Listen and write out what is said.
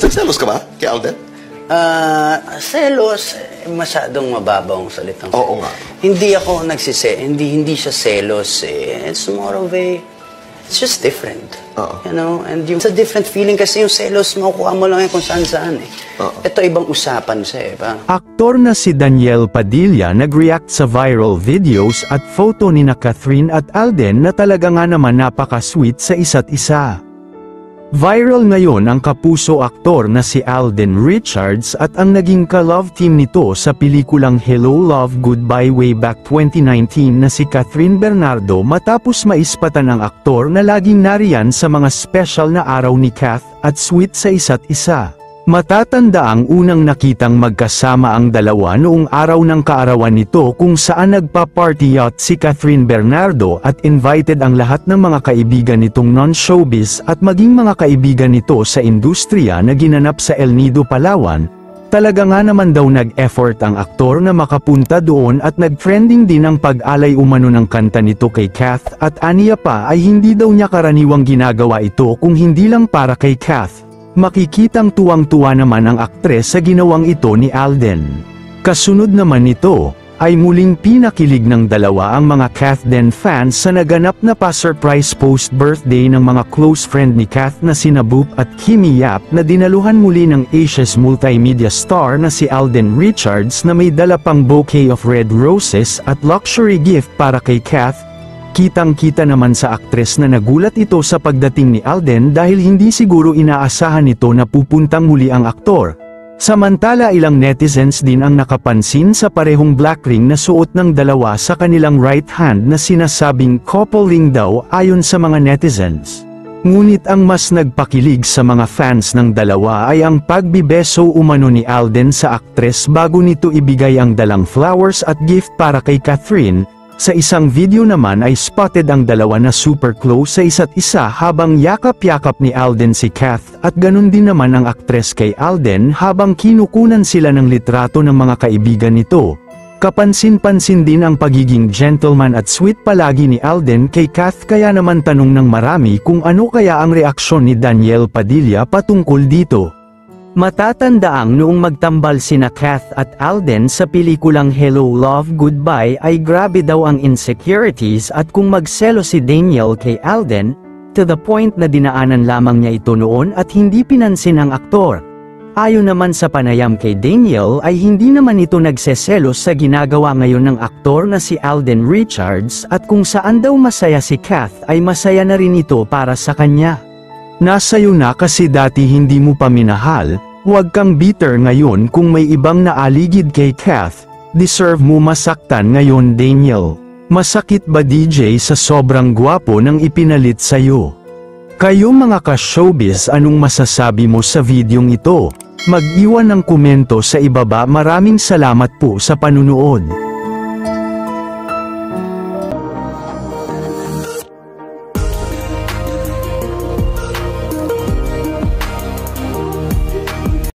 Nagselos ka ba kay Alden? Selos, masyadong mababaw ang salitang. Oo nga. Hindi ako hindi siya selos eh. It's more of it's just different. You know, and it's a different feeling kasi yung selos, makukuha mo lang yan kung saan-saan eh. Ito ibang usapan siya eh. Aktor na si Daniel Padilla nag-react sa viral videos at photo ni Catherine at Alden na talaga nga naman napaka-sweet sa isa't isa. Viral ngayon ang kapuso aktor na si Alden Richards at ang naging ka-love team nito sa pelikulang Hello Love Goodbye way back 2019 na si Catherine Bernardo matapos maispatan ang aktor na laging nariyan sa mga special na araw ni Kath at sweet sa isa't isa. Matatanda ang unang nakitang magkasama ang dalawa noong araw ng kaarawan nito kung saan nagpa-party yacht si Catherine Bernardo at invited ang lahat ng mga kaibigan nitong non-showbiz at maging mga kaibigan nito sa industriya na ginanap sa El Nido, Palawan. Talaga nga naman daw nag-effort ang aktor na makapunta doon at nag-trending din ang pag-alay umano ng kanta nito kay Kath at aniya pa ay hindi daw niya karaniwang ginagawa ito kung hindi lang para kay Kath. Makikitang tuwang-tuwa naman ang aktres sa ginawang ito ni Alden. Kasunod naman nito, ay muling pinakilig ng dalawa ang mga Kathden fans sa naganap na pa-surprise post-birthday ng mga close friend ni Kath na sina Boop at Kimi Yap na dinaluhan muli ng Asia's multimedia star na si Alden Richards na may dala pang bouquet of red roses at luxury gift para kay Kath. Kitang-kita naman sa aktres na nagulat ito sa pagdating ni Alden dahil hindi siguro inaasahan nito na pupuntang muli ang aktor. Samantala ilang netizens din ang nakapansin sa parehong black ring na suot ng dalawa sa kanilang right hand na sinasabing couple ring daw ayon sa mga netizens. Ngunit ang mas nagpakilig sa mga fans ng dalawa ay ang pagbibeso umano ni Alden sa aktres bago nito ibigay ang dalang flowers at gift para kay Catherine. Sa isang video naman ay spotted ang dalawa na super close sa isa't isa habang yakap-yakap ni Alden si Kath at ganun din naman ang aktres kay Alden habang kinukunan sila ng litrato ng mga kaibigan nito. Kapansin-pansin din ang pagiging gentleman at sweet palagi ni Alden kay Kath kaya naman tanong ng marami kung ano kaya ang reaksyon ni Daniel Padilla patungkol dito. Matatandaang noong magtambal sina Kath at Alden sa pelikulang Hello Love Goodbye ay grabe daw ang insecurities at kung magselo si Daniel kay Alden, to the point na dinaanan lamang niya ito noon at hindi pinansin ang aktor. Ayon naman sa panayam kay Daniel ay hindi naman ito nagseselos sa ginagawa ngayon ng aktor na si Alden Richards at kung saan daw masaya si Kath ay masaya na rin ito para sa kanya. Nasa'yo na kasi dati hindi mo pa minahal, huwag kang bitter ngayon kung may ibang naaligid kay Kath, deserve mo masaktan ngayon Daniel. Masakit ba DJ sa sobrang gwapo ng ipinalit sa'yo? Kayo mga ka-showbiz anong masasabi mo sa videong ito? Mag-iwan ng komento sa ibaba. Maraming salamat po sa panunood.